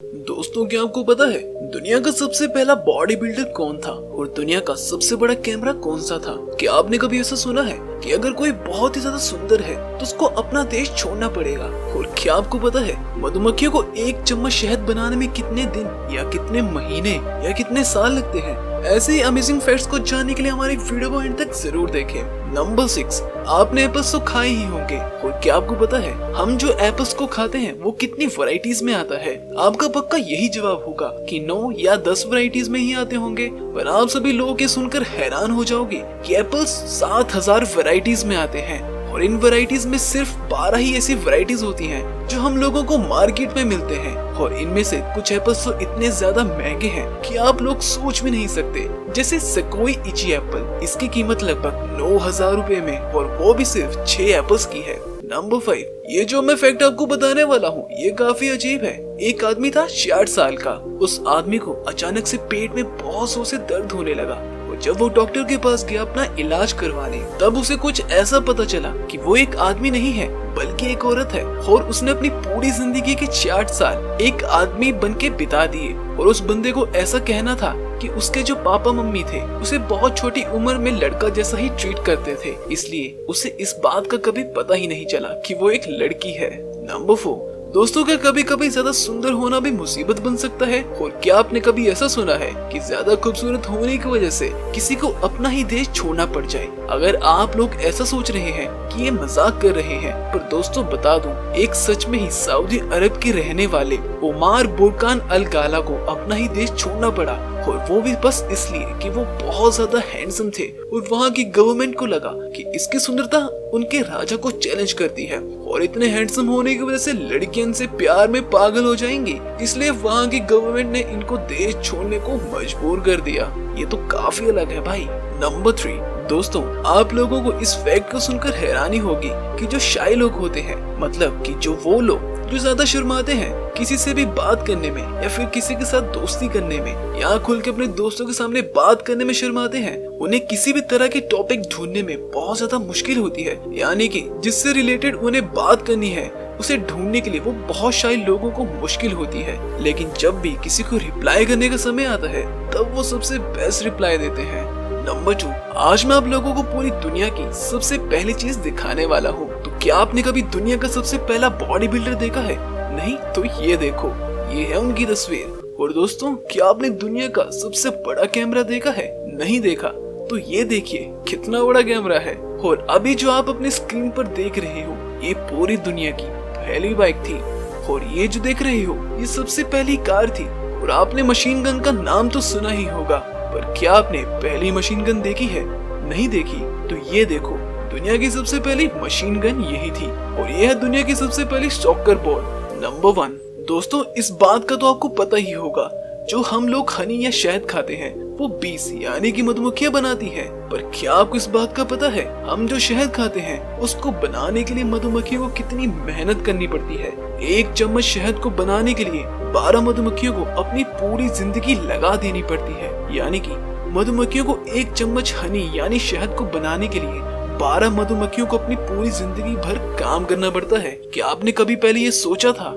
दोस्तों, क्या आपको पता है दुनिया का सबसे पहला बॉडी बिल्डर कौन था और दुनिया का सबसे बड़ा कैमरा कौन सा था? क्या आपने कभी ऐसा सुना है कि अगर कोई बहुत ही ज्यादा सुंदर है तो उसको अपना देश छोड़ना पड़ेगा? और क्या आपको पता है मधुमक्खियों को एक चम्मच शहद बनाने में कितने दिन या कितने महीने या कितने साल लगते हैं? ऐसे ही अमेजिंग फैक्ट्स को जानने के लिए हमारी वीडियो को एंड तक जरूर देखें। नंबर 6, आपने एप्पल्स तो खाए ही होंगे और क्या आपको पता है हम जो एप्पल्स को खाते हैं वो कितनी वैरायटीज में आता है? आपका पक्का यही जवाब होगा कि 9 या 10 वैरायटीज में ही आते होंगे, पर आप सभी लोगों के सुनकर हैरान हो जाओगे कि एप्पल्स 7000 वैरायटीज में आते हैं और इन वैरायटीज में सिर्फ 12 ही ऐसी वैरायटीज होती हैं जो हम लोगों को मार्केट में मिलते हैं। और इनमें से कुछ एप्पल्स तो इतने ज्यादा महंगे हैं कि आप लोग सोच भी नहीं सकते, जैसे सकोई इची एप्पल। इसकी कीमत लगभग 9000 रुपए में और वो भी सिर्फ 6 एप्पल्स की है। नंबर 5, ये जो मैं फैक्ट आपको बताने वाला हूँ ये काफी अजीब है। एक आदमी था 66 साल का। उस आदमी को अचानक से पेट में बहुत जोर से दर्द होने लगा। जब वो डॉक्टर के पास गया अपना इलाज करवाने, तब उसे कुछ ऐसा पता चला कि वो एक आदमी नहीं है बल्कि एक औरत है और उसने अपनी पूरी जिंदगी के 66 साल एक आदमी बन के बिता दिए। और उस बंदे को ऐसा कहना था कि उसके जो पापा मम्मी थे उसे बहुत छोटी उम्र में लड़का जैसा ही ट्रीट करते थे, इसलिए उसे इस बात का कभी पता ही नहीं चला कि वो एक लड़की है। नंबर 4, दोस्तों, क्या कभी कभी ज्यादा सुंदर होना भी मुसीबत बन सकता है? और क्या आपने कभी ऐसा सुना है कि ज्यादा खूबसूरत होने की वजह से किसी को अपना ही देश छोड़ना पड़ जाए? अगर आप लोग ऐसा सोच रहे हैं कि ये मजाक कर रहे हैं, पर दोस्तों बता दूं, एक सच में ही सऊदी अरब के रहने वाले उमार बुरकान अल गाला को अपना ही देश छोड़ना पड़ा, और वो भी बस इसलिए कि वो बहुत ज्यादा हैंडसम थे और वहाँ की गवर्नमेंट को लगा कि इसकी सुंदरता उनके राजा को चैलेंज करती है और इतने हैंडसम होने की वजह से लड़कियां इनसे प्यार में पागल हो जाएंगी, इसलिए वहाँ की गवर्नमेंट ने इनको देश छोड़ने को मजबूर कर दिया। ये तो काफी अलग है भाई। नंबर 3, दोस्तों, आप लोगों को इस फैक्ट को सुनकर हैरानी होगी कि जो शाय लोग होते हैं, मतलब कि जो वो लोग जो ज्यादा शर्माते हैं किसी से भी बात करने में या फिर किसी के साथ दोस्ती करने में या खुल के अपने दोस्तों के सामने बात करने में शर्माते हैं, उन्हें किसी भी तरह की टॉपिक ढूंढने में बहुत ज्यादा मुश्किल होती है। यानी कि जिससे रिलेटेड उन्हें बात करनी है उसे ढूंढने के लिए वो बहुत शाय लोगों को मुश्किल होती है। लेकिन जब भी किसी को रिप्लाई करने का समय आता है तब वो सबसे बेस्ट रिप्लाई देते हैं। नंबर 2, आज मैं आप लोगों को पूरी दुनिया की सबसे पहली चीज दिखाने वाला हूँ। तो क्या आपने कभी दुनिया का सबसे पहला बॉडी बिल्डर देखा है? नहीं तो ये देखो, ये है उनकी तस्वीर। और दोस्तों, क्या आपने दुनिया का सबसे बड़ा कैमरा देखा है? नहीं देखा तो ये देखिए कितना बड़ा कैमरा है। और अभी जो आप अपने स्क्रीन पर देख रहे हो ये पूरी दुनिया की पहली बाइक थी। और ये जो देख रहे हो ये सबसे पहली कार थी। और आपने मशीन गन का नाम तो सुना ही होगा, पर क्या आपने पहली मशीन गन देखी है? नहीं देखी तो ये देखो, दुनिया की सबसे पहली मशीन गन यही थी। और ये है दुनिया की सबसे पहली सॉकर बॉल। नंबर 1, दोस्तों, इस बात का तो आपको पता ही होगा, जो हम लोग हनी या शहद खाते हैं वो 20 यानी कि मधुमक्खियां बनाती हैं। पर क्या आपको इस बात का पता है हम जो शहद खाते हैं उसको बनाने के लिए मधुमक्खियों को कितनी मेहनत करनी पड़ती है? एक चम्मच शहद को बनाने के लिए 12 मधुमक्खियों को अपनी पूरी जिंदगी लगा देनी पड़ती है। यानी कि मधुमक्खियों को एक चम्मच हनी यानी शहद को बनाने के लिए 12 मधुमक्खियों को अपनी पूरी जिंदगी भर काम करना पड़ता है। क्या आपने कभी पहले ये सोचा था